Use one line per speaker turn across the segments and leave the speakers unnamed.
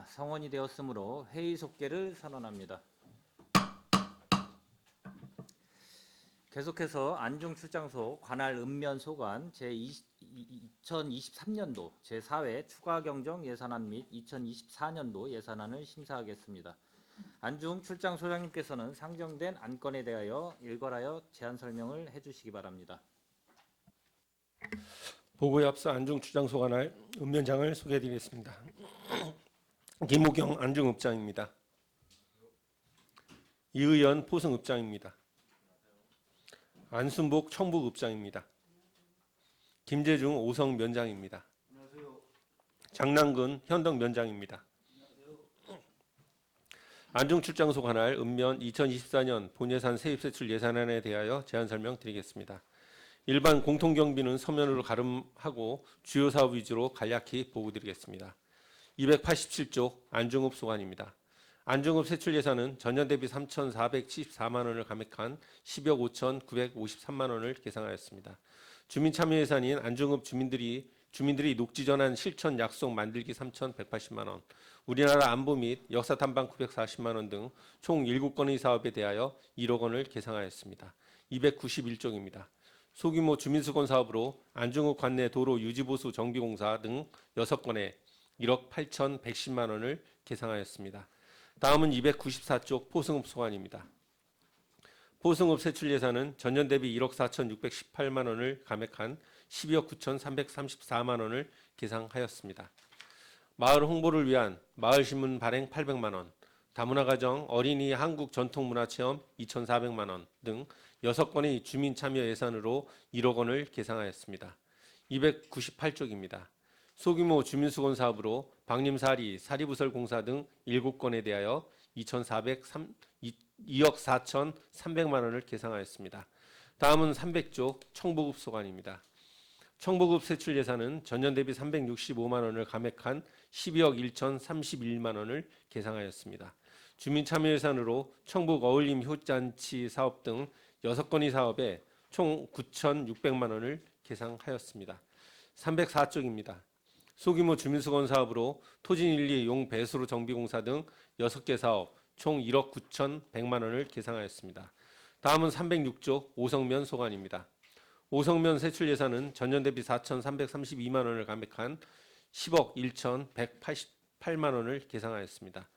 성원이 되었으므로 회의 속개를 선언합니다. 계속해서 안중출장소 관할 읍면소관 제2023년도 제4회 추가경정 예산안 및 2024년도 예산안을 심사하겠습니다. 안중출장소장님께서는 상정된 안건에 대하여 일괄하여 제안 설명을 해주시기 바랍니다.
보고에 앞서 안중출장소 관할 읍면장을 소개해드리겠습니다. 김우경 안중읍장입니다. 이의연 포승읍장입니다. 안순복 청북읍장입니다. 김재중 오성면장입니다. 장남근 현덕면장입니다. 안중출장소 관할 읍면 2024년 본예산 세입세출 예산안에 대하여 제안 설명드리겠습니다. 일반 공통경비는 서면으로 가름하고 주요 사업 위주로 간략히 보고드리겠습니다. 287쪽 안중읍 소관입니다. 안중읍 세출 예산은 전년 대비 3,474만 원을 감액한 10억 5,953만 원을 계상하였습니다. 주민 참여 예산인 안중읍 주민들이 녹지 전환 실천 약속 만들기 3,180만 원, 우리나라 안보 및 역사 탐방 940만 원 등 총 7건의 사업에 대하여 1억 원을 계상하였습니다. 291쪽입니다. 소규모 주민수건 사업으로 안중읍 관내 도로 유지보수 정비공사 등 6건에 1억 8,110만 원을 계상하였습니다. 다음은 294쪽 포승읍 소관입니다. 포승읍 세출 예산은 전년 대비 1억 4,618만 원을 감액한 12억 9,334만 원을 계상하였습니다. 마을 홍보를 위한 마을신문 발행 800만 원, 다문화가정 어린이 한국전통문화체험 2,400만 원 등 6건의 주민 참여 예산으로 1억 원을 계상하였습니다. 298쪽입니다. 소규모 주민수건 사업으로 방림사리, 사리부설 공사 등 7건에 대하여 2억 4,300만 원을 계상하였습니다. 다음은 300쪽 청북읍 소관입니다. 청북읍 세출 예산은 전년 대비 365만 원을 감액한 12억 1,031만 원을 계상하였습니다. 주민 참여 예산으로 청북 어울림 효잔치 사업 등 6건의 사업에 총 9,600만 원을 계상하였습니다. 304쪽입니다. 소규모 주민수건 사업으로 토진1리 용 배수로 정비공사 등 6개 사업 총 1억 9,100만 원을 계상하였습니다. 다음은 306쪽 오성면 소관입니다. 오성면 세출 예산은 전년 대비 4,332만 원을 감액한 10억 1,188만 원을 계상하였습니다.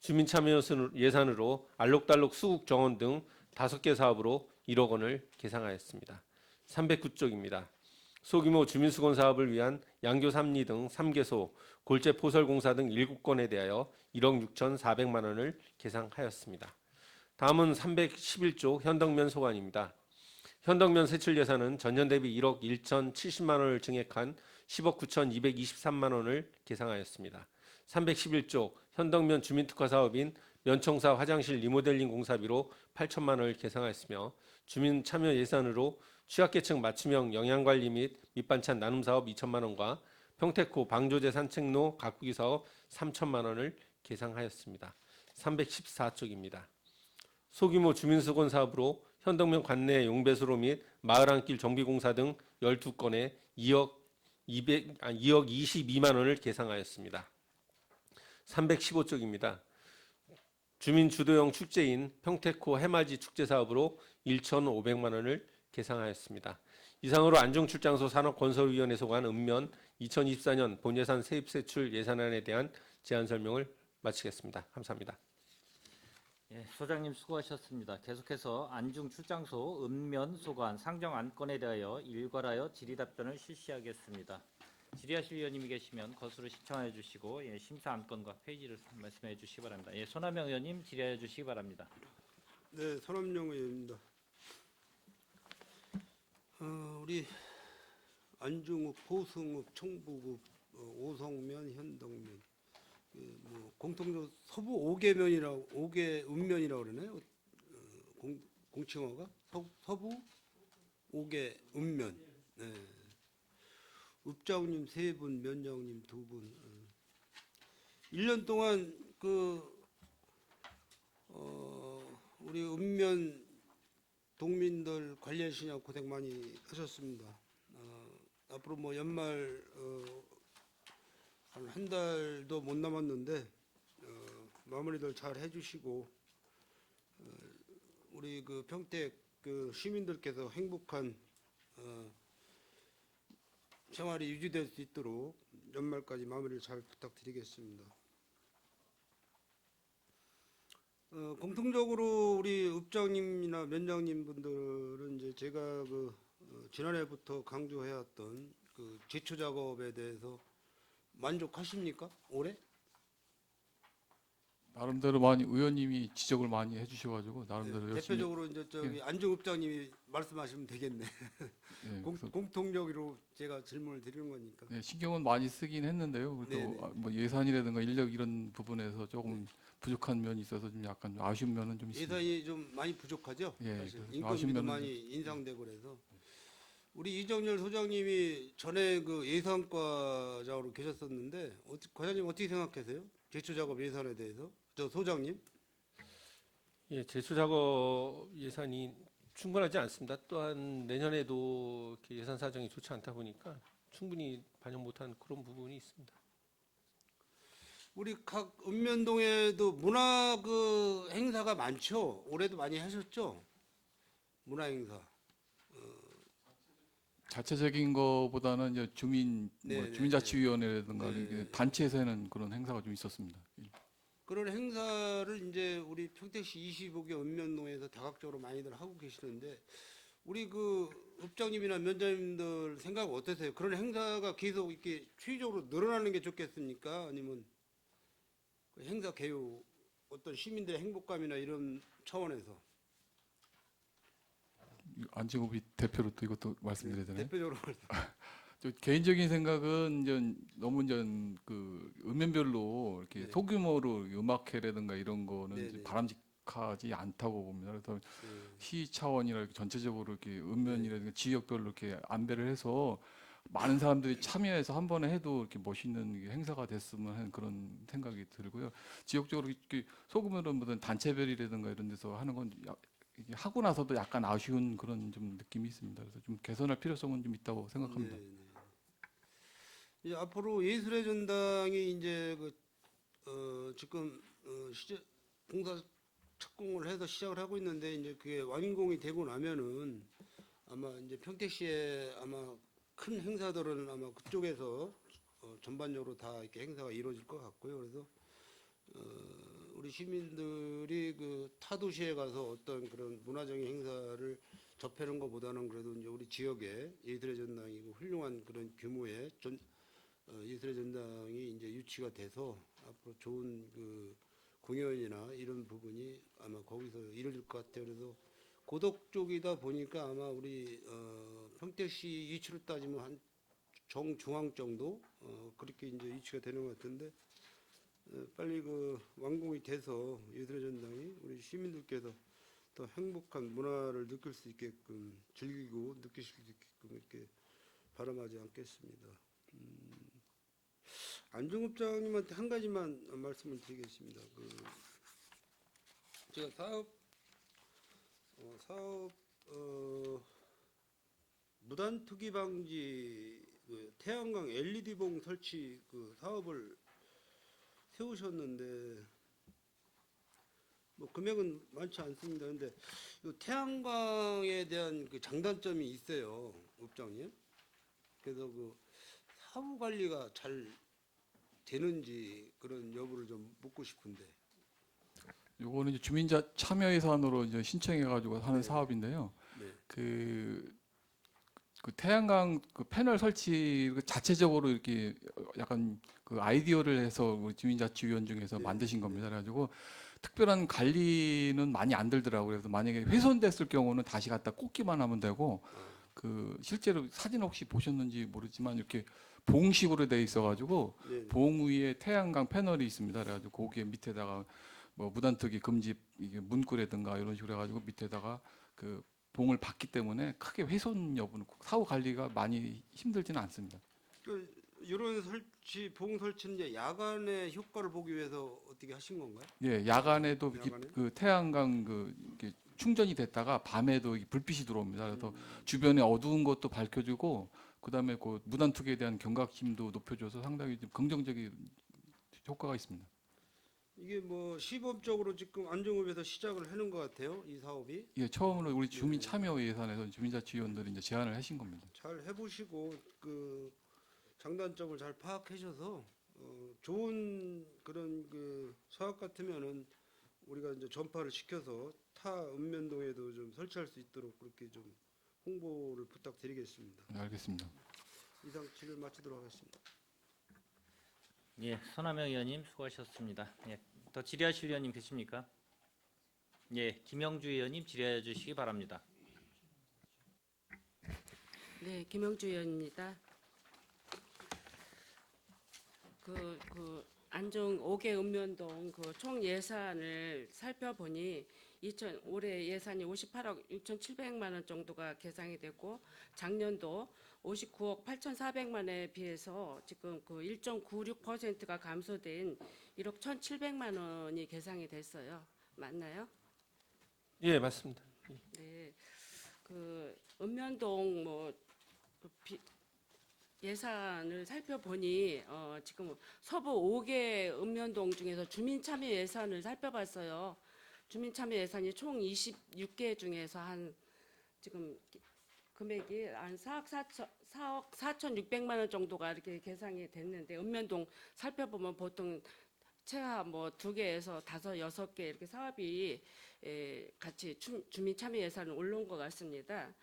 주민 참여 예산으로 알록달록 수국 정원 등 5개 사업으로 1억 원을 계상하였습니다. 309쪽입니다. 소규모 주민수건 사업을 위한 양교 3리 등 3개소, 골재 포설공사 등 7건에 대하여 1억 6,400만 원을 계상하였습니다. 다음은 311쪽 현덕면 소관입니다. 현덕면 세출 예산은 전년 대비 1억 1,070만 원을 증액한 10억 9,223만 원을 계상하였습니다. 311쪽 현덕면 주민특화 사업인 면청사 화장실 리모델링 공사비로 8천만 원을 계상하였으며 주민 참여 예산으로 취약계층 맞춤형 영양관리 및 밑반찬 나눔 사업 2천만 원과 평택호 방조제 산책로 가꾸기 사업 3천만 원을 계상하였습니다. 314쪽입니다. 소규모 주민수건 사업으로 현덕면 관내 용배수로 및 마을 안길 정비공사 등 12건에 2억 22만 원을 계상하였습니다. 315쪽입니다. 주민 주도형 축제인 평택호 해맞이 축제 사업으로 1,500만 원을 계상하였습니다. 이상으로 안중출장소 산업건설위원회 소관 읍면 2024년 본예산 세입세출 예산안에 대한 제안 설명을 마치겠습니다. 감사합니다.
예, 소장님 수고하셨습니다. 계속해서 안중출장소 읍면 소관 상정 안건에 대하여 일괄하여 질의답변을 실시하겠습니다. 질의하실 위원님이 계시면 거수로 시청해 주시고 심사 안건과 페이지를 말씀해 주시기 바랍니다. 손하명 의원님 질의해 주시기 바랍니다.
네, 손함용 의원입니다. 우리 안중읍, 포승읍, 청북읍, 오성면, 현덕면, 공통적으로 서부 5개 읍면이라고 그러나요? 공칭어가 서부 5개 읍면. 네. 읍장님 3분, 면장님 2분. 1년 동안 우리 읍면 동민들 관리하시냐 고생 많이 하셨습니다. 앞으로 연말 한 달도 못 남았는데 마무리들 잘 해주시고 우리 그 평택 그 시민들께서 행복한 생활이 유지될 수 있도록 연말까지 마무리를 잘 부탁드리겠습니다. 공통적으로 우리 읍장님이나 면장님 분들은 이제 제가 지난해부터 강조해왔던 그 제초 작업에 대해서 만족하십니까? 올해?
나름대로 많이 의원님이 지적을 많이 해주셔가지고 나름대로 열심히.
대표적으로 이제 저기 안중읍장님이 말씀하시면 되겠네.
예, 그래서,
공통적으로 제가 질문을 드리는 거니까.
예, 신경은 많이 쓰긴 했는데요. 그래도
네네.
뭐 예산이라든가 인력 이런 부분에서 조금 부족한 면이 있어서 좀 약간 아쉬운 면은 좀 있습니다.
예산이 좀 많이 부족하죠.
예,
사실
그래서 아쉬운
인건비도
면은
많이 인상되고 그래서 우리 이정열 소장님이 전에 그 예산과장으로 계셨었는데 과장님 어떻게 생각하세요? 제초 작업 예산에 대해서 저 소장님?
예, 제초 작업 예산이 충분하지 않습니다. 또한 내년에도 이렇게 예산 사정이 좋지 않다 보니까 충분히 반영 못한 그런 부분이 있습니다.
우리 각 읍면동에도 문화 그 행사가 많죠. 올해도 많이 하셨죠? 문화 행사.
자체적인 거보다는 이제
네네.
주민자치위원회라든가
네.
이게 단체에서 하는 그런 행사가 좀 있었습니다.
그런 행사를 이제 우리 평택시 25개 읍면동에서 다각적으로 많이들 하고 계시는데 우리 그 읍장님이나 면장님들 생각 어떠세요? 그런 행사가 계속 이렇게 추이적으로 늘어나는 게 좋겠습니까? 아니면 그 행사 개요 어떤 시민들의 행복감이나 이런 차원에서
안진호비 대표로 또 이것도 말씀드려야 되나요?
대표적으로
저 개인적인 생각은 이제 너무 이제 그 읍면별로 이렇게
네.
소규모로 음악회라든가 이런 거는
네,
이제
네.
바람직하지 않다고 봅니다. 그래서
네.
시 차원이나 이렇게 전체적으로 이렇게 읍면이라든가 지역별로 이렇게 안배를 해서 많은 사람들이 참여해서 한 번에 해도 이렇게 멋있는 이게 행사가 됐으면 하는 그런 생각이 들고요. 지역적으로 이렇게 소규모로 무슨 단체별이라든가 이런 데서 하는 건 이게 하고 나서도 약간 아쉬운 그런 좀 느낌이 있습니다. 그래서 좀 개선할 필요성은 좀 있다고 생각합니다.
네, 네. 이제 앞으로 예술의 전당이 이제 지금 공사 착공을 해서 시작을 하고 있는데 이제 그게 완공이 되고 나면은 아마 이제 평택시에 아마 큰 행사들은 아마 그쪽에서 전반적으로 다 이렇게 행사가 이루어질 것 같고요. 그래서 우리 시민들이 그 타도시에 가서 어떤 그런 문화적인 행사를 접하는 것보다는 그래도 이제 우리 지역에 예술의 전당이고 훌륭한 그런 규모의 예술의 전당이 이제 유치가 돼서 앞으로 좋은 그 공연이나 이런 부분이 아마 거기서 이루어질 것 같아요. 그래서 고덕 쪽이다 보니까 아마 우리 평택시 위치로 따지면 한 정중앙 정도 그렇게 이제 위치가 되는 것 같은데 빨리 그 완공이 돼서 예술의 전당이 우리 시민들께서 더 행복한 문화를 느낄 수 있게끔 즐기고 느끼실 수 있게끔 이렇게 바람하지 않겠습니다. 안중읍장님한테 한 가지만 말씀을 드리겠습니다. 제가 사업 무단 투기 방지 태양광 LED 봉 설치 그 사업을 세우셨는데 뭐 금액은 많지 않습니다. 근데 이 태양광에 대한 그 장단점이 있어요, 읍장님. 그래서 그 사후 관리가 잘 되는지 그런 여부를 좀 묻고 싶은데.
요거는 이제 주민자 참여 예산으로 이제 신청해가지고 하는
네.
사업인데요.
네.
그 태양광 그 패널 설치 그 자체적으로 이렇게 약간 그 아이디어를 해서 우리 주민자치위원 중에서
네.
만드신 겁니다. 그래가지고 특별한 관리는 많이 안 들더라고요. 그래서 만약에 훼손됐을 경우는 다시 갖다 꽂기만 하면 되고 그 실제로 사진 혹시 보셨는지 모르지만 이렇게 봉식으로 돼 있어가지고
네.
봉 위에 태양광 패널이 있습니다. 그래가지고 거기에 밑에다가 뭐 무단투기 금지 이게 문구라든가 이런 식으로 해가지고 밑에다가 그 봉을 받기 때문에 크게 훼손 여부는 사후 관리가 많이 힘들지는 않습니다.
이런 설치, 봉 설치는 이제 야간의 효과를 보기 위해서 어떻게 하신 건가요?
예, 야간에도 이렇게
야간에?
그 태양광 이렇게 충전이 됐다가 밤에도 이게 불빛이 들어옵니다. 그래서 주변에 어두운 것도 밝혀주고 그다음에 그 무단 투기에 대한 경각심도 높여줘서 상당히 좀 긍정적인 효과가 있습니다.
이게 뭐 시범적으로 지금 안중읍에서 시작을 하는 것 같아요. 이 사업이
예, 처음으로 우리 주민 참여 예산에서 주민자치위원들이 이제 제안을 하신 겁니다.
잘 해보시고 그 장단점을 잘 파악하셔서 좋은 그런 그 사업 같으면은 우리가 이제 전파를 시켜서 타 읍면동에도 좀 설치할 수 있도록 그렇게 좀 홍보를 부탁드리겠습니다.
네, 알겠습니다.
이상 질의 마치도록 하겠습니다.
예, 손하명 의원님 수고하셨습니다. 예, 더 질의하실 의원님 계십니까? 예, 김영주 의원님 질의해 주시기 바랍니다.
네, 김영주 의원입니다. 안중 5개 읍면동 그 총 예산을 살펴보니 올해 예산이 58억 6,700만 원 정도가 계상이 됐고 작년도 59억 8,400만 원에 비해서 지금 그 1.96%가 감소된 1억 1,700만 원이 계상이 됐어요. 맞나요?
예, 맞습니다.
네. 그 읍면동 예산을 살펴보니 지금 서부 5개 읍면동 중에서 주민참여 예산을 살펴봤어요. 주민참여 예산이 총 26개 중에서 한 지금 금액이 한 4억 4,600만 원 정도가 이렇게 계상이 됐는데 읍면동 살펴보면 보통 최하 뭐 2개에서 5, 6개 이렇게 사업이 같이 주민참여 예산을 올라온 것 같습니다.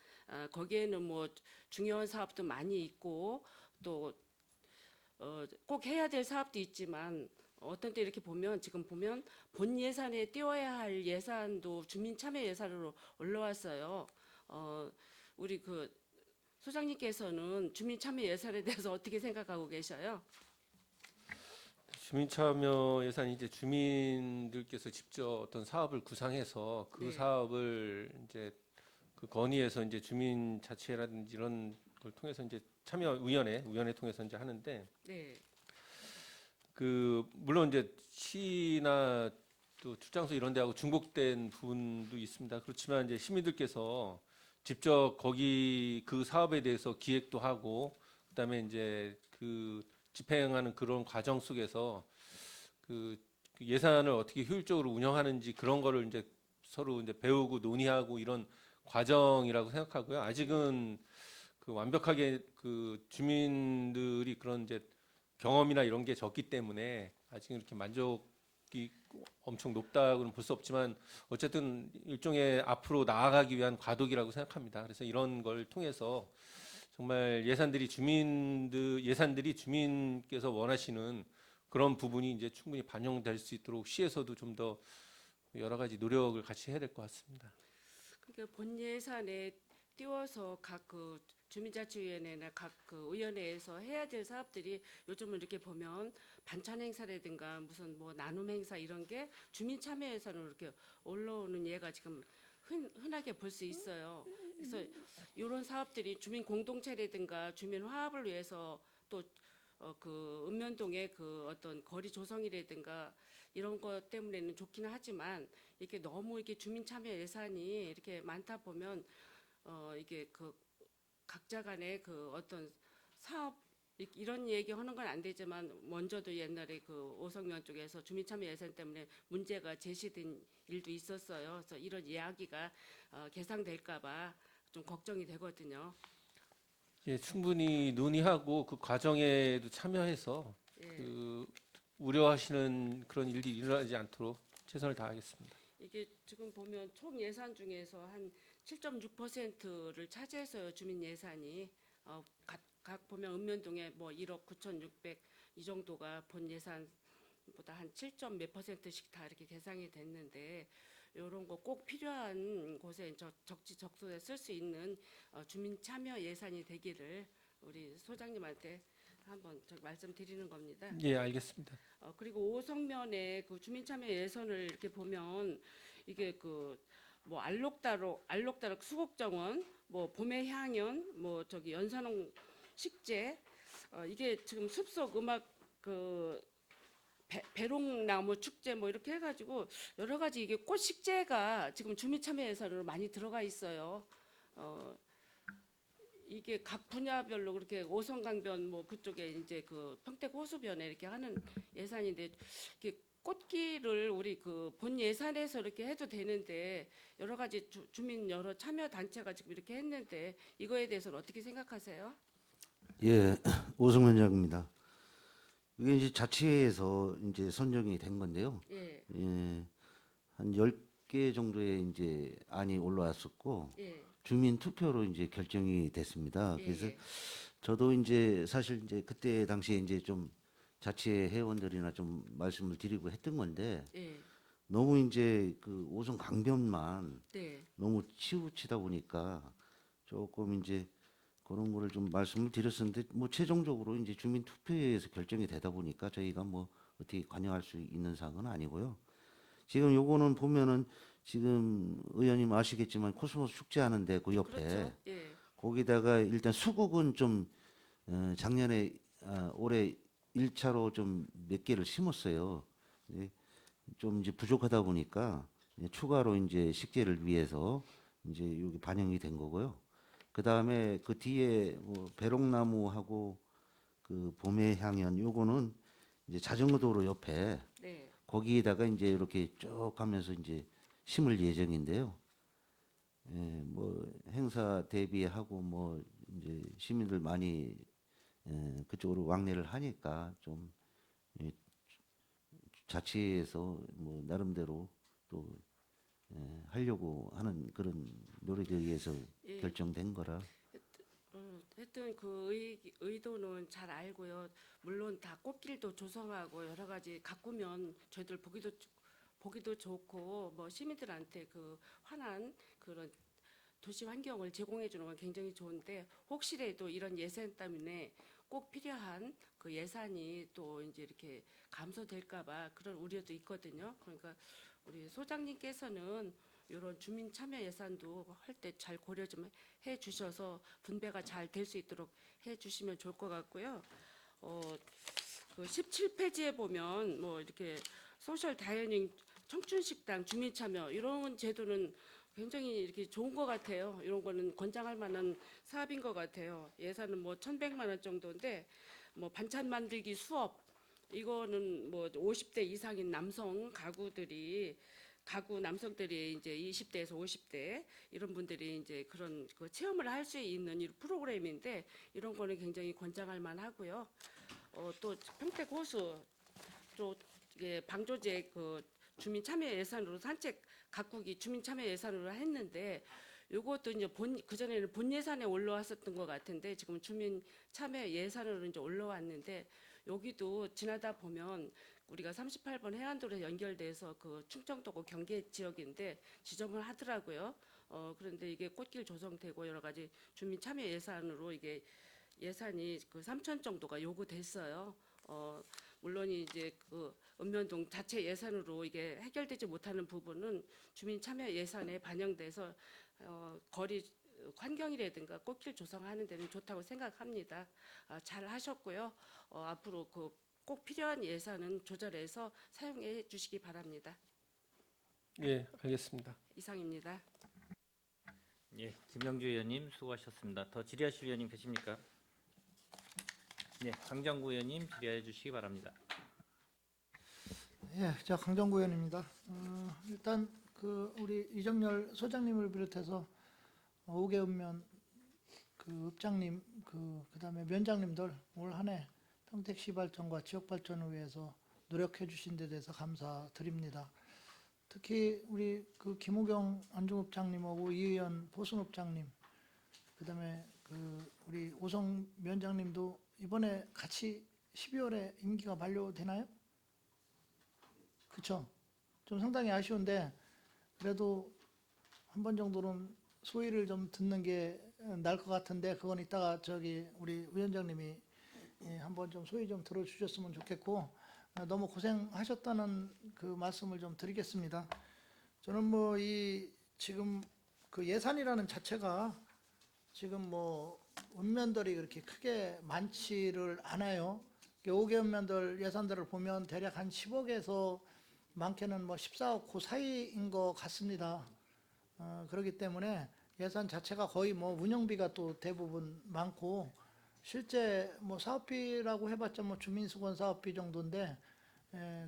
거기에는 뭐 중요한 사업도 많이 있고 또 꼭 해야 될 사업도 있지만 어떤 때 이렇게 보면 지금 보면 본 예산에 띄워야 할 예산도 주민참여 예산으로 올라왔어요. 우리 그 소장님께서는 주민참여 예산에 대해서 어떻게 생각하고 계셔요?
주민참여 예산이 이제 주민들께서 직접 어떤 사업을 구상해서 그
네.
사업을 이제 그 건의해서 이제 주민자치회라든지 이런 걸 통해서 이제 참여위원회 통해서 이제 하는데
네.
그 물론 이제 시나 또 출장소 이런 데하고 중복된 부분도 있습니다. 그렇지만 이제 시민들께서 직접 거기 그 사업에 대해서 기획도 하고 그다음에 이제 그 집행하는 그런 과정 속에서 그 예산을 어떻게 효율적으로 운영하는지 그런 거를 이제 서로 이제 배우고 논의하고 이런 과정이라고 생각하고요. 아직은 그 완벽하게 그 주민들이 그런 이제 경험이나 이런 게 적기 때문에 아직 이렇게 만족이 엄청 높다고는 볼 수 없지만 어쨌든 일종의 앞으로 나아가기 위한 과도기라고 생각합니다. 그래서 이런 걸 통해서 정말 예산들이 주민께서 원하시는 그런 부분이 이제 충분히 반영될 수 있도록 시에서도 좀 더 여러 가지 노력을 같이 해야 될 것 같습니다.
그러니까 본 예산에 띄워서 각 그 주민자치위원회나 각 그 의원회에서 해야 될 사업들이 요즘은 이렇게 보면 반찬 행사라든가 무슨 뭐 나눔 행사 이런 게 주민 참여 예산으로 이렇게 올라오는 예가 지금 흔하게 볼 수 있어요. 그래서 이런 사업들이 주민 공동체라든가 주민 화합을 위해서 또 그 읍면동의 그 어떤 거리 조성이라든가 이런 것 때문에는 좋기는 하지만 이렇게 너무 이렇게 주민 참여 예산이 이렇게 많다 보면 이게 그 각자 간의 그 어떤 사업 이런 얘기 하는 건 안 되지만 먼저도 옛날에 그 오성면 쪽에서 주민 참여 예산 때문에 문제가 제시된 일도 있었어요. 그래서 이런 이야기가 개상될까 봐 좀 걱정이 되거든요.
예, 충분히 논의하고 그 과정에도 참여해서
예.
그 우려하시는 그런 일이 일어나지 않도록 최선을 다하겠습니다.
이게 지금 보면 총 예산 중에서 한 7.6%를 차지해서요 주민 예산이 각 보면 읍면동에 뭐 1억 9,600 이 정도가 본 예산보다 한 7점 몇 %씩 다 이렇게 계상이 됐는데 이런 거 꼭 필요한 곳에 적지적소에 쓸 수 있는 주민 참여 예산이 되기를 우리 소장님한테 한번 말씀드리는 겁니다.
예, 알겠습니다.
그리고 오성면에 그 주민참여 예산을 이렇게 보면 이게 그 뭐 알록달록 수국정원, 뭐 봄의 향연, 뭐 저기 연산홍 식재 이게 지금 숲속 음악 그 배롱나무 축제 뭐 이렇게 해가지고 여러 가지 이게 꽃 식재가 지금 주민참여 예산으로 많이 들어가 있어요. 이게 각 분야별로 그렇게 오성강변 뭐 그쪽에 이제 그 평택 호수변에 이렇게 하는 예산인데 이게 꽃길을 우리 그 본 예산에서 이렇게 해도 되는데 여러 가지 주민 여러 참여 단체가 지금 이렇게 했는데 이거에 대해서는 어떻게 생각하세요?
예, 오승원 장입니다. 이게 이제 자치회에서 이제 선정이 된 건데요.
예,
예, 한 10개 정도의 이제 안이 올라왔었고,
예,
주민 투표로 이제 결정이 됐습니다.
예,
그래서
예.
저도 이제 사실 이제 그때 당시에 이제 좀 자치회 회원들이나 좀 말씀을 드리고 했던 건데,
예,
너무 이제 그 오송 강변만
네,
너무 치우치다 보니까 조금 이제 그런 거를 좀 말씀을 드렸었는데 뭐 최종적으로 이제 주민 투표에서 결정이 되다 보니까 저희가 뭐 어떻게 관여할 수 있는 사항은 아니고요. 지금 요거는 보면은 지금 의원님 아시겠지만 코스모스 축제하는데 그 옆에
그렇죠. 예,
거기다가 일단 수국은 좀 작년에 올해 1차로 좀 몇 개를 심었어요. 예, 좀 이제 부족하다 보니까 추가로 이제 식재를 위해서 이제 여기 반영이 된 거고요. 그 다음에 그 뒤에 뭐 배롱나무하고 그 봄의 향연 요거는 이제 자전거 도로 옆에
네,
거기에다가 이제 이렇게 쭉 하면서 이제 심을 예정인데요. 예, 뭐 행사 대비하고 뭐 이제 시민들 많이 그쪽으로 왕래를 하니까 좀 예, 자치에서 뭐 나름대로 또 하려고 하는 그런 노력에 의해서
예.
결정된 거라.
하여튼 그 의도는 잘 알고요. 물론 다 꽃길도 조성하고 여러 가지 가꾸면 저희들 보기도 좋고 뭐 시민들한테 그 환한 그런 도시 환경을 제공해 주는 건 굉장히 좋은데 혹시라도 이런 예산 때문에 꼭 필요한 그 예산이 또 이제 이렇게 감소될까 봐 그런 우려도 있거든요. 그러니까 우리 소장님께서는 이런 주민 참여 예산도 할 때 잘 고려 좀 해 주셔서 분배가 잘 될 수 있도록 해 주시면 좋을 것 같고요. 그 17페이지에 보면 뭐 이렇게 소셜 다이닝 청춘식당 주민 참여 이런 제도는 굉장히 이렇게 좋은 것 같아요. 이런 거는 권장할 만한 사업인 것 같아요. 예산은 뭐 1,100만 원 정도인데 뭐 반찬 만들기 수업 이거는 뭐 50대 이상인 가구 남성들이 이제 20대에서 50대 이런 분들이 이제 그런 그 체험을 할 수 있는 이 프로그램인데 이런 거는 굉장히 권장할 만하고요. 또 평택 호수 또 이게 방조제 그 주민 참여 예산으로 산책 가꾸기 주민 참여 예산으로 했는데 요것도 이제 그전에는 본 예산에 올라왔었던 것 같은데 지금 주민 참여 예산으로 이제 올라왔는데 여기도 지나다 보면 우리가 38번 해안도로 연결돼서 그 충청도고 경계 지역인데 지정을 하더라고요. 그런데 이게 꽃길 조성되고 여러 가지 주민 참여 예산으로 이게 예산이 그 3천 정도가 요구됐어요. 물론 이제 그 읍면동 자체 예산으로 이게 해결되지 못하는 부분은 주민 참여 예산에 반영돼서 거리 환경이라든가 꽃길 조성하는 데는 좋다고 생각합니다. 잘 하셨고요. 앞으로 그 꼭 필요한 예산은 조절해서 사용해 주시기 바랍니다.
예, 알겠습니다.
이상입니다.
예, 김영주 의원님 수고하셨습니다. 더 질의하실 의원님 계십니까? 네, 강정구 의원님 질의해 주시기 바랍니다.
예, 저 강정구 의원입니다. 일단 그 우리 이정열 소장님을 비롯해서 5개 읍면 그 읍장님 그다음에 면장님들 올 한 해 평택시발전과 지역발전을 위해서 노력해 주신 데 대해서 감사드립니다. 특히 우리 그 김우경 안중읍장님하고 이의연 보순읍장님 그다음에 그 우리 오성 면장님도 이번에 같이 12월에 임기가 만료되나요? 그렇죠. 좀 상당히 아쉬운데 그래도 한 번 정도는 소위를 좀 듣는 게 나을 것 같은데 그건 이따가 저기 우리 위원장님이 한번 좀 소위 좀 들어주셨으면 좋겠고 너무 고생하셨다는 그 말씀을 좀 드리겠습니다. 저는 뭐 이 지금 그 예산이라는 자체가 지금 뭐 읍면들이 그렇게 크게 많지를 않아요. 5개 읍면들 예산들을 보면 대략 한 10억에서 많게는 뭐 14억 그 사이인 것 같습니다. 그렇기 때문에 예산 자체가 거의 뭐 운영비가 또 대부분 많고 실제 뭐 사업비라고 해봤자 뭐 주민수건 사업비 정도인데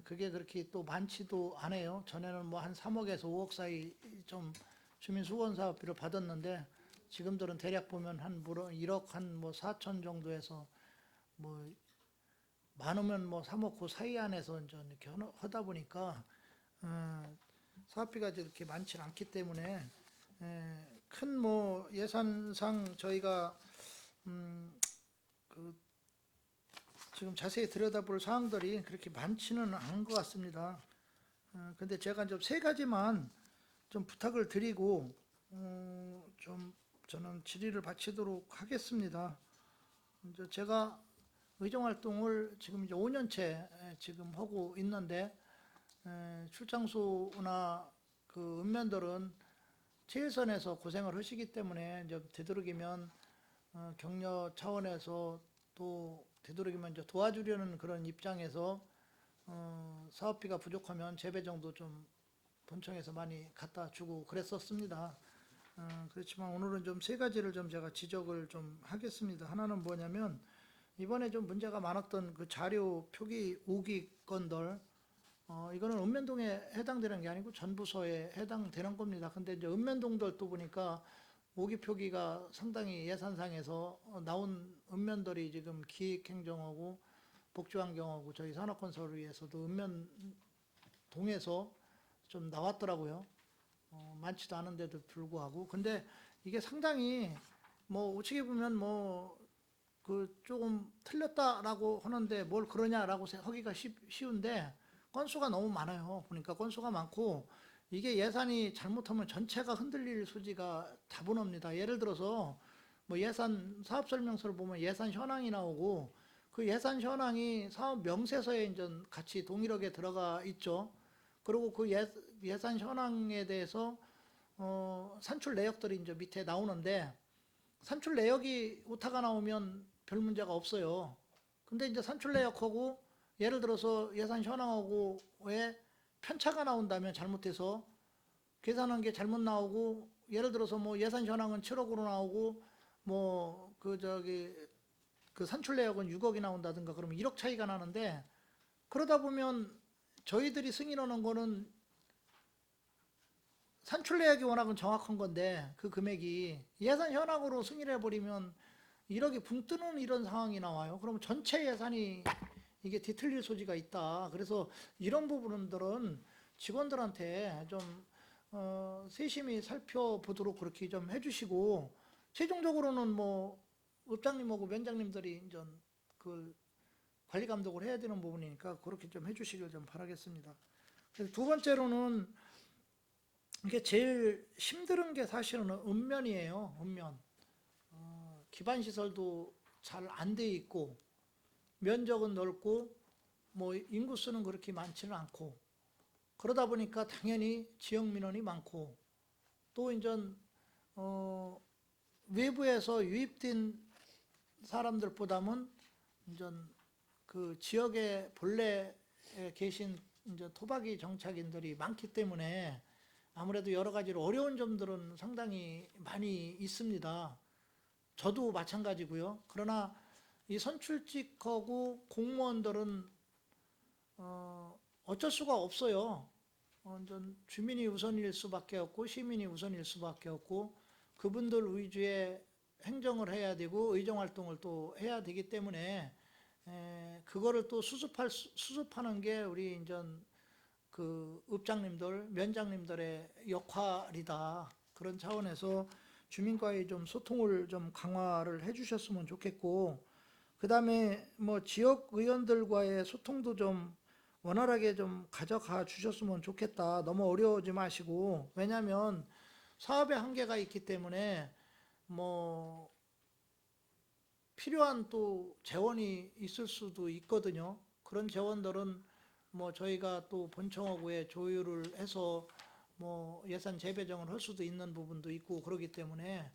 그게 그렇게 또 많지도 않아요. 전에는 뭐 한 3억에서 5억 사이 좀 주민수건사업비를 받았는데 지금들은 대략 보면 한 1억 한 뭐 4천 정도에서 뭐 많으면 뭐 3억 그 사이 안에서 이제 이렇게 하다 보니까 사업비가 이렇게 많지 않기 때문에 큰 뭐 예산상 저희가 그 지금 자세히 들여다볼 사항들이 그렇게 많지는 않은 것 같습니다. 근데 제가 좀 세 가지만 좀 부탁을 드리고 좀 저는 질의를 바치도록 하겠습니다. 이제 제가 의정 활동을 지금 이제 5년째 지금 하고 있는데 출장소나 그 읍면들은 최일선에서 고생을 하시기 때문에 이제 되도록이면 격려 차원에서 또 되도록이면 이제 도와주려는 그런 입장에서 사업비가 부족하면 재배정도 좀 본청에서 많이 갖다 주고 그랬었습니다. 그렇지만 오늘은 좀 세 가지를 좀 제가 지적을 좀 하겠습니다. 하나는 뭐냐면 이번에 좀 문제가 많았던 그 자료 표기 오기 건들 이거는 읍면동에 해당되는 게 아니고 전 부서에 해당되는 겁니다. 근데 이제 읍면동들 또 보니까 오기 표기가 상당히 예산상에서 나온 읍면들이 지금 기획행정하고 복지환경하고 저희 산업건설위에서도 읍면동에서 좀 나왔더라고요. 많지도 않은데도 불구하고. 근데 이게 상당히 뭐 어떻게 보면 뭐 그 조금 틀렸다라고 하는데 뭘 그러냐라고 하기가 쉬운데 건수가 너무 많아요. 보니까 건수가 많고 이게 예산이 잘못하면 전체가 흔들릴 소지가 다분합니다. 예를 들어서 뭐 예산 사업설명서를 보면 예산 현황이 나오고 그 예산 현황이 사업 명세서에 이제 같이 동일하게 들어가 있죠. 그리고 그 예산 현황에 대해서 산출 내역들이 이제 밑에 나오는데 산출 내역이 오타가 나오면 별 문제가 없어요. 근데 이제 산출 내역하고 예를 들어서 예산 현황하고 왜 편차가 나온다면 잘못해서 계산한 게 잘못 나오고 예를 들어서 뭐 예산 현황은 7억으로 나오고 뭐 그 산출 내역은 6억이 나온다든가 그러면 1억 차이가 나는데 그러다 보면 저희들이 승인하는 거는 산출 내역이 워낙은 정확한 건데 그 금액이 예산 현황으로 승인해 버리면 1억이 붕 뜨는 이런 상황이 나와요. 그러면 전체 예산이 이게 뒤틀릴 소지가 있다. 그래서 이런 부분들은 직원들한테 좀 세심히 살펴보도록 그렇게 좀 해주시고 최종적으로는 뭐 읍장님하고 면장님들이 이제 그 관리 감독을 해야 되는 부분이니까 그렇게 좀 해주시길 좀 바라겠습니다. 그래서 두 번째로는 이게 제일 힘든 게 사실은 읍면이에요. 읍면. 기반 시설도 잘 안 돼 있고 면적은 넓고 뭐 인구수는 그렇게 많지는 않고 그러다 보니까 당연히 지역 민원이 많고 또 이제 외부에서 유입된 사람들보다는 이제 그 지역에 본래 계신 이제 토박이 정착인들이 많기 때문에 아무래도 여러 가지로 어려운 점들은 상당히 많이 있습니다. 저도 마찬가지고요. 그러나 이 선출직하고 공무원들은 어쩔 수가 없어요. 주민이 우선일 수밖에 없고 시민이 우선일 수밖에 없고 그분들 위주의 행정을 해야 되고 의정활동을 또 해야 되기 때문에 그거를 또 수습하는 게 우리 이제 그 읍장님들, 면장님들의 역할이다. 그런 차원에서 주민과의 좀 소통을 좀 강화를 해주셨으면 좋겠고, 그 다음에 뭐 지역 의원들과의 소통도 좀 원활하게 좀 가져가 주셨으면 좋겠다. 너무 어려우지 마시고, 왜냐하면 사업의 한계가 있기 때문에 뭐 필요한 또 재원이 있을 수도 있거든요. 그런 재원들은 뭐 저희가 또 본청하고의 조율을 해서 뭐 예산 재배정을 할 수도 있는 부분도 있고 그러기 때문에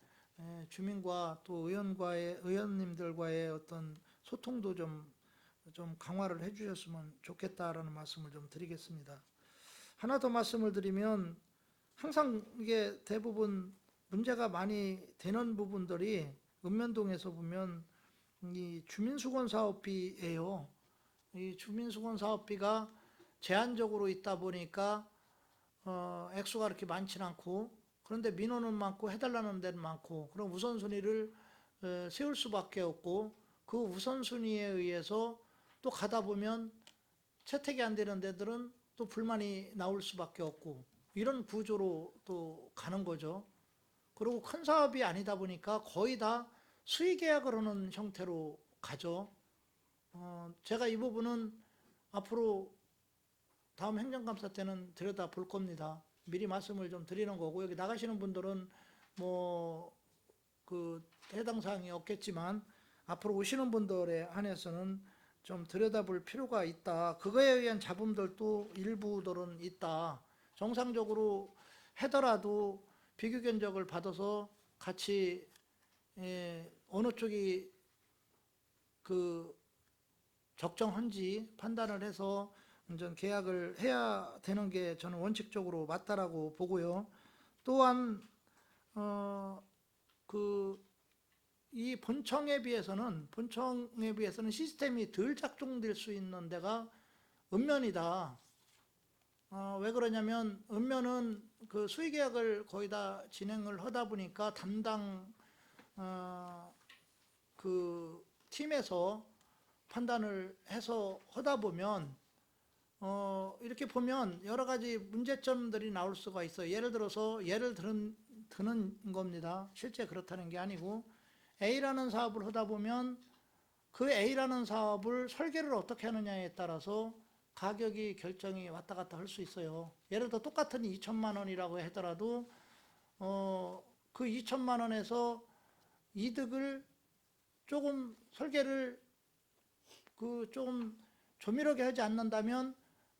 주민과 또 의원님들과의 어떤 소통도 좀 강화를 해주셨으면 좋겠다라는 말씀을 좀 드리겠습니다. 하나 더 말씀을 드리면 항상 이게 대부분 문제가 많이 되는 부분들이 읍면동에서 보면 이 주민수건 사업비예요. 이 주민수건 사업비가 제한적으로 있다 보니까 액수가 그렇게 많지는 않고, 그런데 민원은 많고 해달라는 데는 많고, 그럼 우선순위를 세울 수밖에 없고, 그 우선순위에 의해서 또 가다 보면 채택이 안 되는 데들은 또 불만이 나올 수밖에 없고, 이런 구조로 또 가는 거죠. 그리고 큰 사업이 아니다 보니까 거의 다 수의계약을 하는 형태로 가죠. 제가 이 부분은 앞으로 다음 행정감사 때는 들여다 볼 겁니다. 미리 말씀을 좀 드리는 거고, 여기 나가시는 분들은 뭐 그 해당 사항이 없겠지만 앞으로 오시는 분들에 한해서는 좀 들여다볼 필요가 있다. 그거에 의한 잡음들도 일부들은 있다. 정상적으로 하더라도 비교 견적을 받아서 같이 어느 쪽이 그 적정한지 판단을 해서 완전 계약을 해야 되는 게 저는 원칙적으로 맞다라고 보고요. 또한 이 본청에 비해서는 시스템이 덜 작동될 수 있는 데가 읍면이다. 왜 그러냐면 읍면은 그 수의계약을 거의 다 진행을 하다 보니까 담당 그 팀에서 판단을 해서 하다 보면 이렇게 보면 여러 가지 문제점들이 나올 수가 있어요. 예를 들어서 드는 겁니다. 실제 그렇다는 게 아니고, A라는 사업을 하다 보면 그 A라는 사업을 설계를 어떻게 하느냐에 따라서 가격이 결정이 왔다 갔다 할 수 있어요. 예를 들어 똑같은 2천만 원이라고 하더라도 그 2천만 원에서 이득을 조금 설계를 조금 조밀하게 하지 않는다면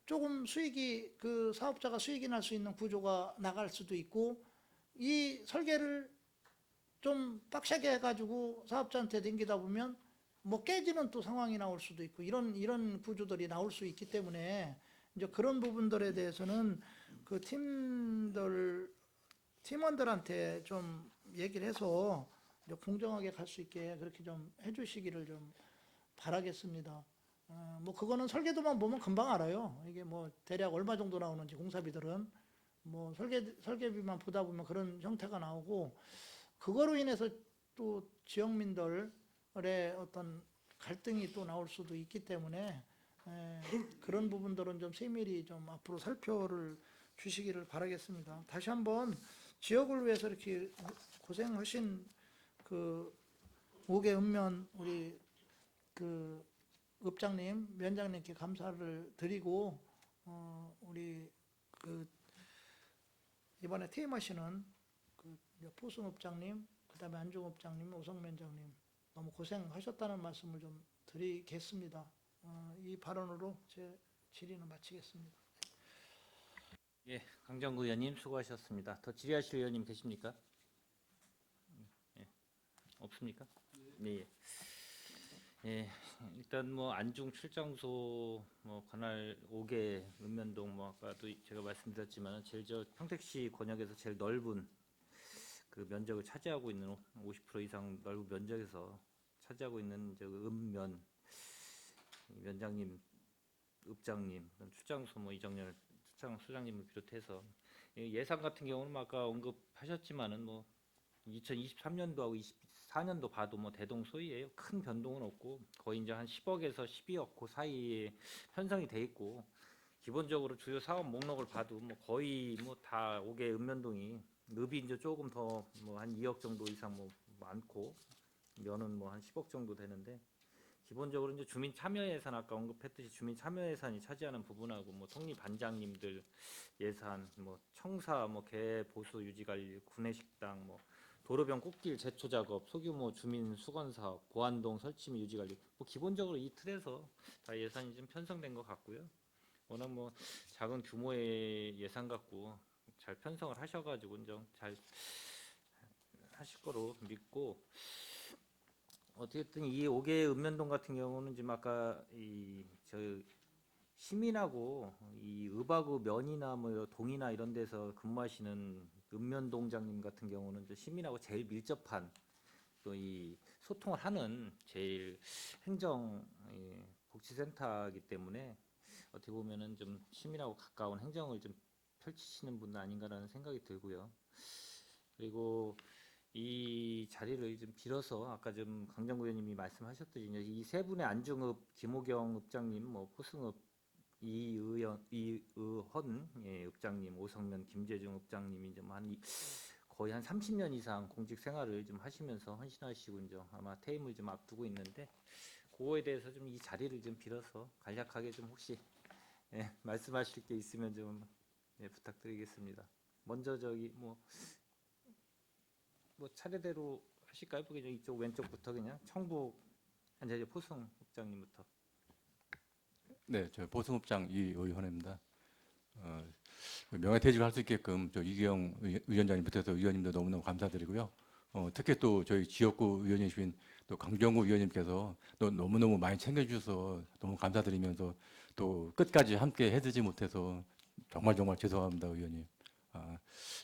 조금 수익이 그 사업자가 수익이 날 수 있는 구조가 나갈 수도 있고, 이 설계를 좀 빡세게 해가지고 사업자한테 댕기다 보면 뭐 깨지는 또 상황이 나올 수도 있고, 이런 구조들이 나올 수 있기 때문에 이제 그런 부분들에 대해서는 그 팀원들한테 좀 얘기를 해서 이제 공정하게 갈 수 있게 그렇게 좀 해주시기를 좀 바라겠습니다. 뭐 그거는 설계도만 보면 금방 알아요. 이게 뭐 대략 얼마 정도 나오는지, 공사비들은 뭐 설계비만 보다 보면 그런 형태가 나오고, 그거로 인해서 또 지역민들의 어떤 갈등이 또 나올 수도 있기 때문에 그런 부분들은 좀 세밀히 좀 앞으로 살펴를 주시기를 바라겠습니다. 다시 한번 지역을 위해서 이렇게 고생하신 그 5개 읍면 우리 그 읍장님, 위원장님께 감사를 드리고, 우리 그 이번에 퇴임하시는 그 포승읍장님, 그다음에 안중읍장님, 오성면장님 너무 고생하셨다는 말씀을 좀 드리겠습니다. 이 발언으로 제 질의는 마치겠습니다.
예, 강정구 의원님 수고하셨습니다. 더 질의하실 의원님 계십니까? 예, 없습니까? 네. 예, 일단 뭐 안중 출장소 뭐 관할 5개 읍면동 뭐 아까도 제가 말씀드렸지만 제일 평택시 권역에서 제일 넓은 그 면적을 차지하고 있는 50% 이상 넓은 면적에서 차지하고 있는 이제 읍면 면장님, 읍장님, 출장소 뭐 이정열 수장님을 비롯해서 예산 같은 경우는 아까 언급하셨지만은 뭐 2023년도하고 24년도 봐도 뭐 대동소이예요. 큰 변동은 없고 거의 이제 한 10억에서 12억 그 사이에 편성이 돼 있고, 기본적으로 주요 사업 목록을 봐도 뭐 거의 뭐 다 5개 읍면동이 읍이 이제 조금 더 뭐 한 2억 정도 이상 뭐 많고 면은 뭐 한 10억 정도 되는데, 기본적으로 이제 주민 참여 예산 아까 언급했듯이 주민 참여 예산이 차지하는 부분하고 뭐 통리 반장님들 예산, 뭐 청사, 뭐 개 보수 유지 관리, 구내식당, 뭐 도로변 꽃길 제초 작업, 소규모 주민 수건 사업, 보안동 설치 및 유지 관리, 뭐 기본적으로 이 틀에서 다 예산이 좀 편성된 것 같고요. 워낙 뭐 작은 규모의 예산 갖고 잘 편성을 하셔가지고 좀 잘 하실 거로 믿고, 어쨌든 이 5개 읍면동 같은 경우는 지금 아까 저 시민하고 이 읍하고 면이나 뭐 동이나 이런 데서 근무하시는 읍면동장님 같은 경우는 저 시민하고 제일 밀접한 또 이 소통을 하는 제일 행정 복지센터이기 때문에 어떻게 보면은 좀 시민하고 가까운 행정을 좀 펼치시는 분 아닌가라는 생각이 들고요. 그리고 이 자리를 좀 빌어서 아까 좀 강정구 의원님이 말씀하셨듯이 이 세 분의 안중읍, 김호경 읍장님, 뭐 포승읍 이의헌 예, 읍장님, 오성면 김재중 읍장님이 좀 거의 한 30년 이상 공직 생활을 좀 하시면서 헌신하시고 이제 아마 퇴임을 좀 앞두고 있는데 그거에 대해서 좀 이 자리를 좀 빌어서 간략하게 좀 혹시 예, 말씀하실 게 있으면 좀 예, 부탁드리겠습니다. 먼저 저기 뭐 차례대로 하실까요? 그냥 이쪽 왼쪽부터 그냥 청북 현재 포승 읍장님부터.
네, 저 보승읍장 이의헌입니다. 명예퇴직을 할 수 있게끔 저 이기영 위원장님부터 해서 의원님도 너무너무 감사드리고요. 특히 또 저희 지역구 의원이신 또 강정구 의원님께서 또 너무너무 많이 챙겨주셔서 너무 감사드리면서 또 끝까지 함께 해드리지 못해서 정말 죄송합니다, 의원님.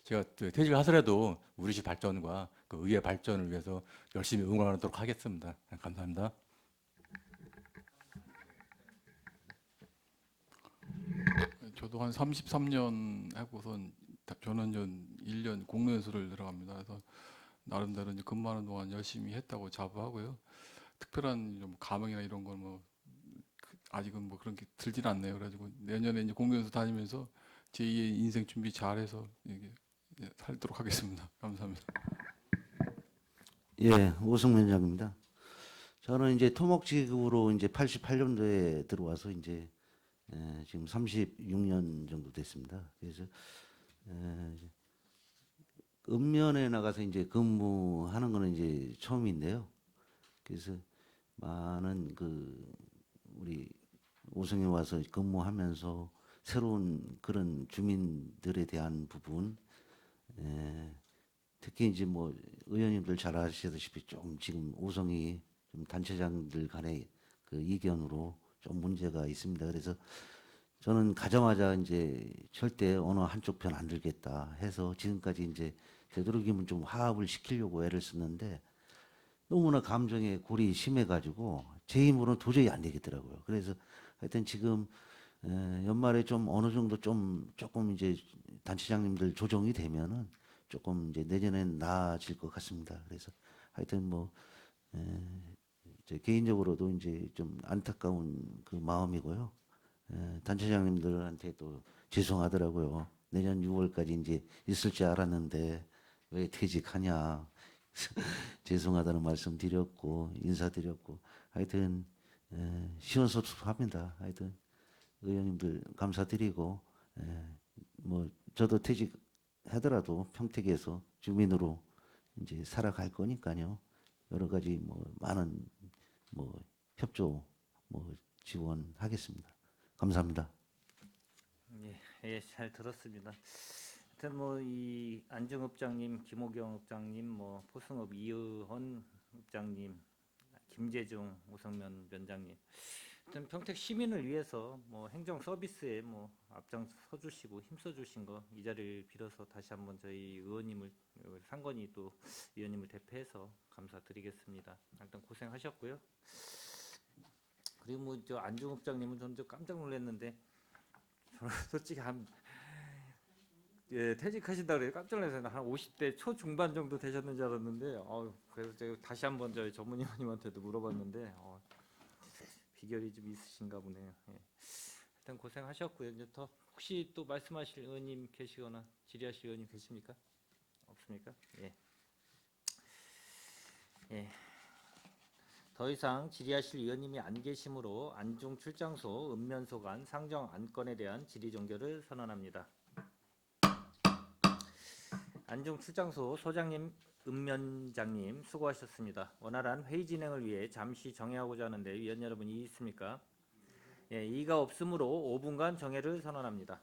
제가 퇴직을 하더라도 우리 시 발전과 그 의회 발전을 위해서 열심히 응원하도록 하겠습니다. 감사합니다.
저도 한 33년 하고선 전원전 1년 공무원수를 들어갑니다. 그래서 나름대로 이제 근무하는 동안 열심히 했다고 자부하고요. 특별한 좀 감흥이나 이런 건 뭐 아직은 뭐 그런 게 들진 않네요. 그래가지고 내년에 이제 공무원수 다니면서 제2의 인생 준비 잘해서 이게 살도록 하겠습니다. 감사합니다.
예, 오승면 장입니다. 저는 이제 토목지구로 이제 88년도에 들어와서 이제 지금 36년 정도 됐습니다. 그래서 읍면에 나가서 이제 근무하는 거는 이제 처음인데요. 그래서 많은 우리 오승에 와서 근무하면서 새로운 그런 주민들에 대한 부분, 특히 이제 뭐 의원님들 잘 아시다시피 좀 지금 오성이 좀 단체장들 간의 그 이견으로 좀 문제가 있습니다. 그래서 저는 가자마자 이제 절대 어느 한쪽 편 안 들겠다 해서 지금까지 이제 되도록이면 좀 화합을 시키려고 애를 썼는데 너무나 감정에 골이 심해가지고 제 힘으로는 도저히 안 되겠더라고요. 그래서 하여튼 지금 연말에 좀 어느 정도 조금 이제 단체장님들 조정이 되면은 조금 이제 내년엔 나아질 것 같습니다. 그래서 하여튼 뭐 제 개인적으로도 이제 좀 안타까운 그 마음이고요. 단체장님들한테 또 죄송하더라고요. 내년 6월까지 이제 있을 줄 알았는데 왜 퇴직하냐. 죄송하다는 말씀 드렸고 인사드렸고 하여튼 시원섭섭합니다. 하여튼 의원님들 감사드리고 뭐 저도 퇴직하더라도 평택에서 주민으로 이제 살아갈 거니까요. 여러 가지 뭐 많은 뭐 협조 뭐 지원하겠습니다. 감사합니다.
예, 예, 잘 들었습니다. 하여튼 뭐 이 안중읍장님, 김호경 읍장님, 뭐 포승읍 이의헌 읍장님, 김재중, 오성면 위원장님, 하여튼 평택 시민을 위해서 뭐 행정 서비스에 뭐 앞장서 주시고 힘써 주신 거 이 자리를 빌어서 다시 한번 저희 의원님을 상건이 또 의원님을 대표해서 감사드리겠습니다. 하여튼 고생하셨고요. 그리고 뭐 저 안중읍장님은 저는 좀 깜짝 놀랐는데 저는 솔직히 예, 퇴직하신다 그래서 깜짝 놀랐어요. 한 50대 초중반 정도 되셨는 줄 알았는데 그래서 제가 다시 한번 저희 전문의원님한테도 물어봤는데 비결이 좀 있으신가 보네요. 예. 일단 고생하셨고요. 이제 더 혹시 또 말씀하실 의원님 계시거나 질의하실 의원님 계십니까? 없습니까? 예. 예. 더 이상 질의하실 의원님이 안 계시므로 안중 출장소, 읍면소 간 상정 안건에 대한 질의 종결을 선언합니다. 안중 출장소 소장님, 읍면장님 수고하셨습니다. 원활한 회의 진행을 위해 잠시 정회하고자 하는데 위원 여러분 이의 있습니까? 예, 이의가 없으므로 5분간 정회를 선언합니다.